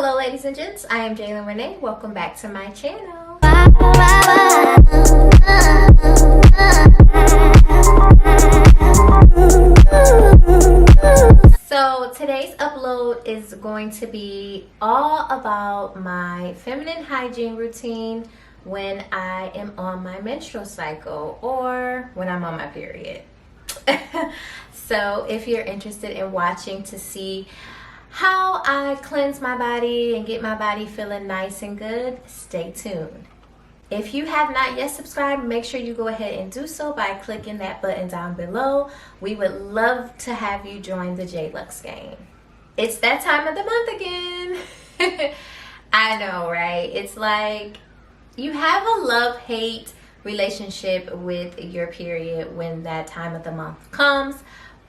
Hello ladies and gents, I am Jaylyn Renee. Welcome back to my channel. So today's upload is going to be all about my feminine hygiene routine when I am on my menstrual cycle or when I'm on my period. So if you're interested in watching to see how I cleanse my body and get my body feeling nice and good, stay tuned. If you have not yet subscribed, make sure you go ahead and do so by clicking that button down below. We would love to have you join the JLux gang. It's that time of the month again. I know, right? It's like you have a love-hate relationship with your period when that time of the month comes.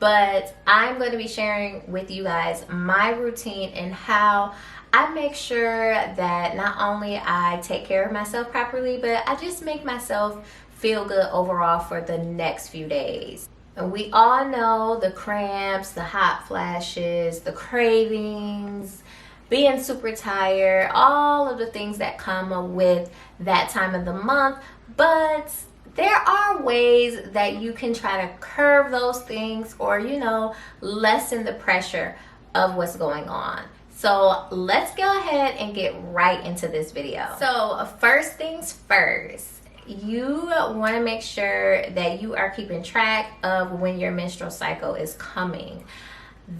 But I'm going to be sharing with you guys my routine and how I make sure that not only I take care of myself properly, but I just make myself feel good overall for the next few days. And we all know the cramps, the hot flashes, the cravings, being super tired, all of the things that come with that time of the month. But there are ways that you can try to curb those things or, lessen the pressure of what's going on. So let's go ahead and get right into this video. So first things first, you want to make sure that you are keeping track of when your menstrual cycle is coming.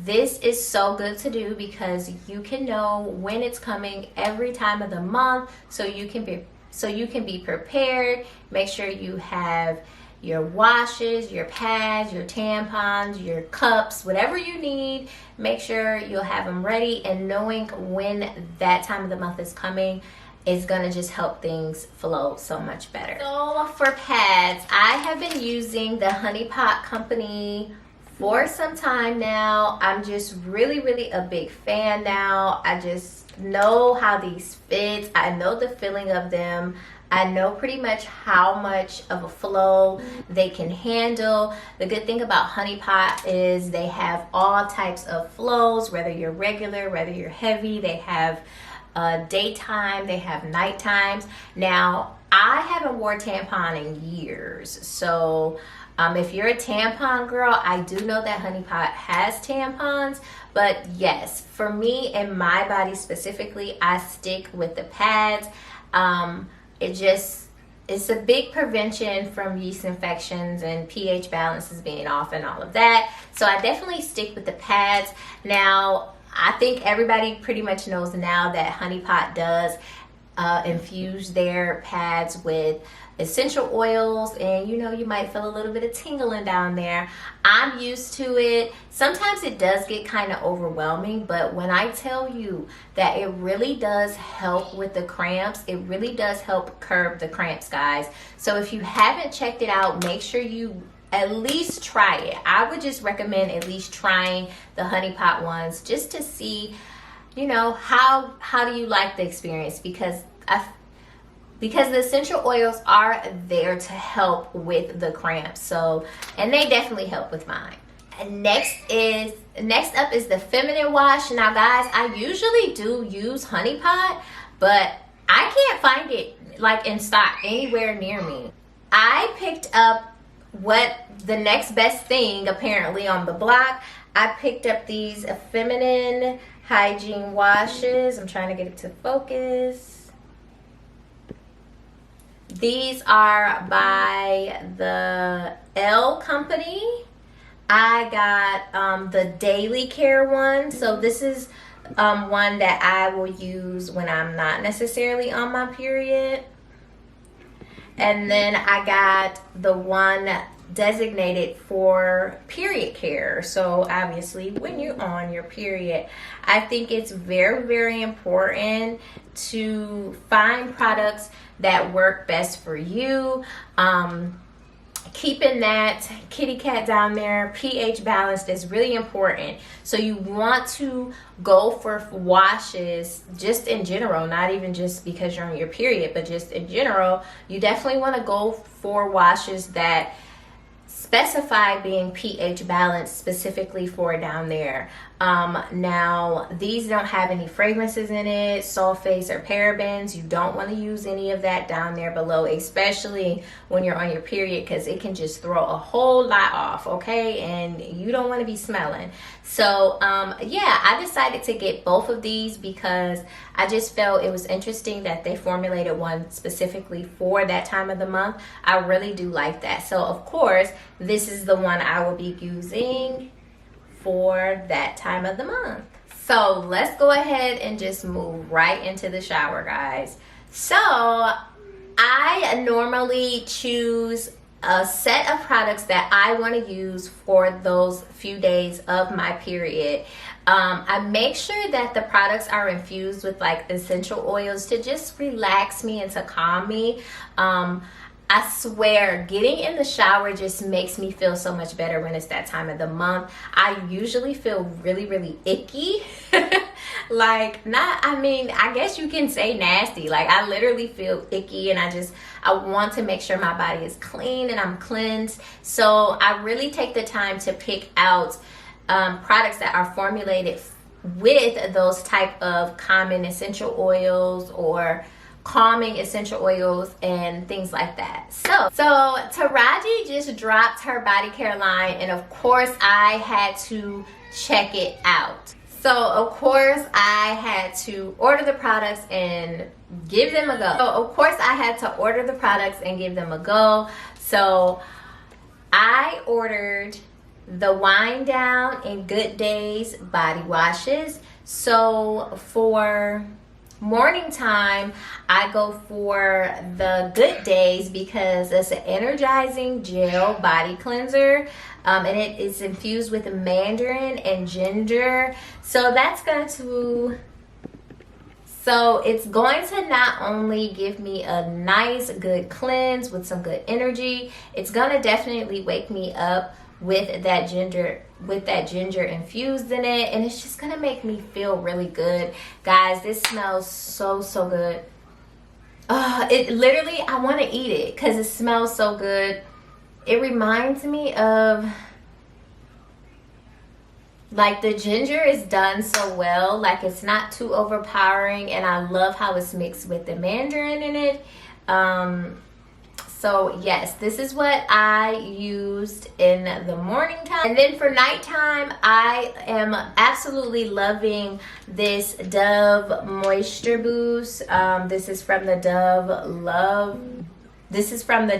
This is so good to do because you can know when it's coming every time of the month, so you can be prepared. Make sure you have your washes, your pads, your tampons, your cups, whatever you need. Make sure you'll have them ready, and knowing when that time of the month is coming is gonna just help things flow so much better. So for pads, I have been using the Honey Pot company for some time now. I'm just really a big fan now. I just know how these fit. I know the feeling of them. I know pretty much how much of a flow they can handle. The good thing about Honey Pot is they have all types of flows, whether you're regular, whether you're heavy. They have daytime, they have night times. Now, I haven't worn tampon in years, so if you're a tampon girl, I do know that Honey Pot has tampons, but yes, for me and my body specifically, I stick with the pads. It's a big prevention from yeast infections and pH balances being off and all of that. So I definitely stick with the pads. Now, I think everybody pretty much knows now that Honey Pot does infuse their pads with essential oils, and you might feel a little bit of tingling down there. I'm used to it. Sometimes it does get kind of overwhelming, but when I tell you that it really does help with the cramps, it really does help curb the cramps, guys. So if you haven't checked it out, make sure you at least try it. I would just recommend at least trying the Honey Pot ones just to see, how do you like the experience, because the essential oils are there to help with the cramps. So, and they definitely help with mine. And next up is the feminine wash. Now guys, I usually do use Honey Pot, but I can't find it like in stock anywhere near me. I picked up what the next best thing apparently on the block. I picked up these feminine hygiene washes. I'm trying to get it to focus. These are by the L company. I got the daily care one. So this is one that I will use when I'm not necessarily on my period. And then I got the one designated for period care. So obviously when you're on your period, I think it's very important to find products that work best for you. Keeping that kitty cat down there pH balanced is really important. So you want to go for washes just in general, not even just because you're on your period, but just in general. You definitely want to go for washes that specify being pH balanced specifically for down there. Now these don't have any fragrances in it, sulfates or parabens. You don't want to use any of that down there below, especially when you're on your period, because it can just throw a whole lot off, okay? And you don't want to be smelling. So yeah, I decided to get both of these because I just felt it was interesting that they formulated one specifically for that time of the month. I really do like that. So of course, this is the one I will be using for that time of the month. So let's go ahead and just move right into the shower, guys. So I normally choose a set of products that I want to use for those few days of my period. I make sure that the products are infused with like essential oils to just relax me and to calm me. I swear, getting in the shower just makes me feel so much better when it's that time of the month. I usually feel really, really icky. Like, I guess you can say nasty. Like, I literally feel icky, and I want to make sure my body is clean and I'm cleansed. So I really take the time to pick out products that are formulated with those type of common essential oils or calming essential oils and things like that. So Taraji just dropped her body care line, and of course I had to check it out. So of course I had to order the products and give them a go. So I ordered the Wind Down and Good Days body washes. So for morning time, I go for the Good Days because it's an energizing gel body cleanser, and it is infused with mandarin and ginger. So it's going to not only give me a nice good cleanse with some good energy, it's going to definitely wake me up with that ginger infused in it, and it's just gonna make me feel really good. Guys, this smells so good. It literally, I want to eat it because it smells so good. It reminds me of, like, the ginger is done so well, like it's not too overpowering, and I love how it's mixed with the mandarin in it. So yes, this is what I used in the morning time. And then for nighttime, I am absolutely loving this Dove Moisture Boost. This is from the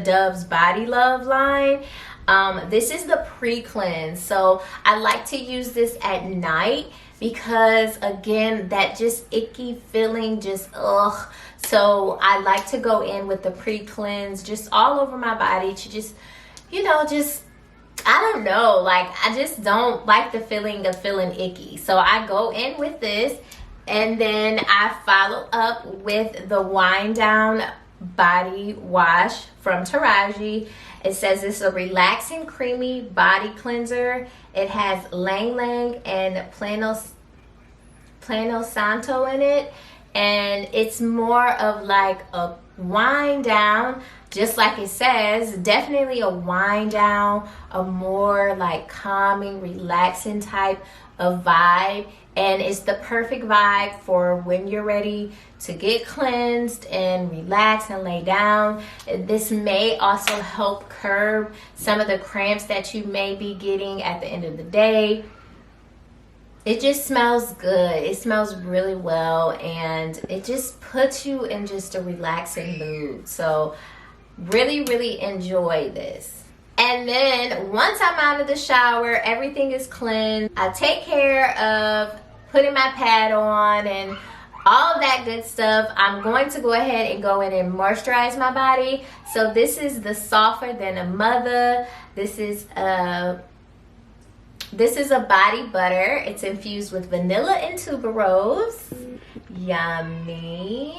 Dove's Body Love line. This is the pre-cleanse. So I like to use this at night because, again, that just icky feeling, just ugh. So I like to go in with the pre-cleanse just all over my body to just, I don't know, like, I just don't like the feeling of feeling icky. So I go in with this, and then I follow up with the Wind Down body wash from Taraji. It says it's a relaxing, creamy body cleanser. It has Lang Lang and Plano Santo in it. And it's more of like a wind down, just like it says, definitely a wind down, a more like calming, relaxing type of vibe. And it's the perfect vibe for when you're ready to get cleansed and relax and lay down. This may also help curb some of the cramps that you may be getting at the end of the day. It just smells good. It smells really well, and it just puts you in just a relaxing mood. So really enjoy this. And then once I'm out of the shower, everything is cleansed. I take care of putting my pad on and all of that good stuff. I'm going to go ahead and go in and moisturize my body. So this is the Softer Than a Mother. This is a body butter. It's infused with vanilla and tuberose. Yummy.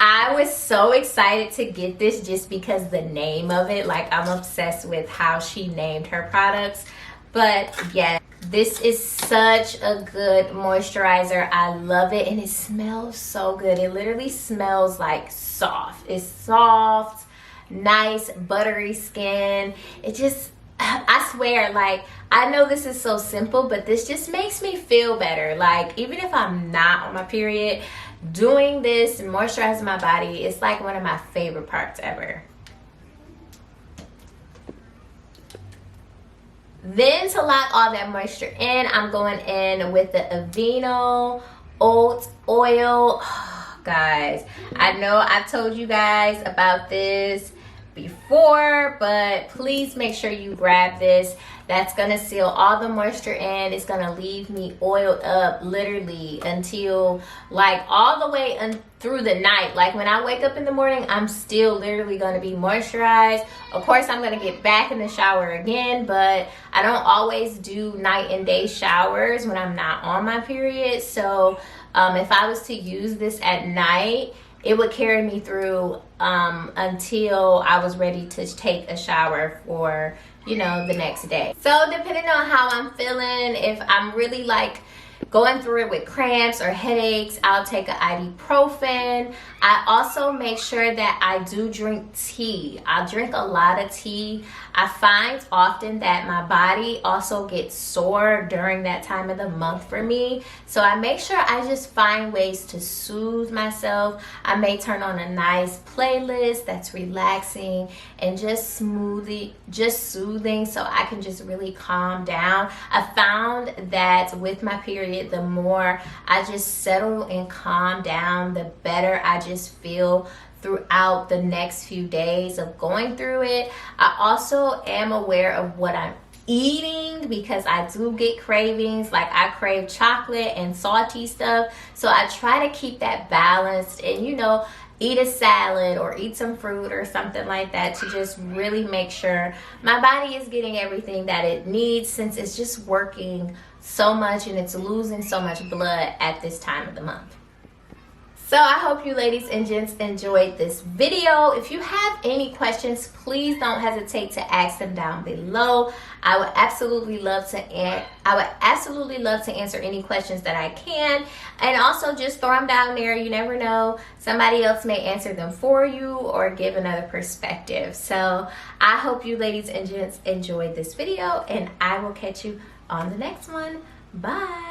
I was so excited to get this just because the name of it, like, I'm obsessed with how she named her products. But yeah, this is such a good moisturizer. I love it, and it smells so good. It literally smells like soft. It's soft, nice, buttery skin. I swear, like, I know this is so simple, but this just makes me feel better. Like, even if I'm not on my period, doing this and moisturizing my body is like one of my favorite parts ever. Then to lock all that moisture in, I'm going in with the Aveeno Oat Oil. Oh, guys, I know I've told you guys about this before, but please make sure you grab this. That's gonna seal all the moisture in. It's gonna leave me oiled up literally until like all the way through the night. Like when I wake up in the morning, I'm still literally gonna be moisturized. Of course, I'm gonna get back in the shower again, but I don't always do night and day showers when I'm not on my period. So if I was to use this at night, it would carry me through until I was ready to take a shower for, you know, the next day. So depending on how I'm feeling, if I'm really like going through it with cramps or headaches, I'll take an ibuprofen. I also make sure that I do drink tea. I drink a lot of tea. I find often that my body also gets sore during that time of the month for me. So I make sure I just find ways to soothe myself. I may turn on a nice playlist that's relaxing and just soothing so I can just really calm down. I found that with my period, the more I just settle and calm down, the better I just feel throughout the next few days of going through it. I also am aware of what I'm eating because I do get cravings. Like I crave chocolate and salty stuff, so I try to keep that balanced and, you know, eat a salad or eat some fruit or something like that to just really make sure my body is getting everything that it needs, since it's just working so much and it's losing so much blood at this time of the month. So I hope you ladies and gents enjoyed this video. If you have any questions, please don't hesitate to ask them down below. I would absolutely love to answer any questions that I can, and also just throw them down there. You never know, somebody else may answer them for you or give another perspective. So I hope you ladies and gents enjoyed this video, and I will catch you on the next one. Bye.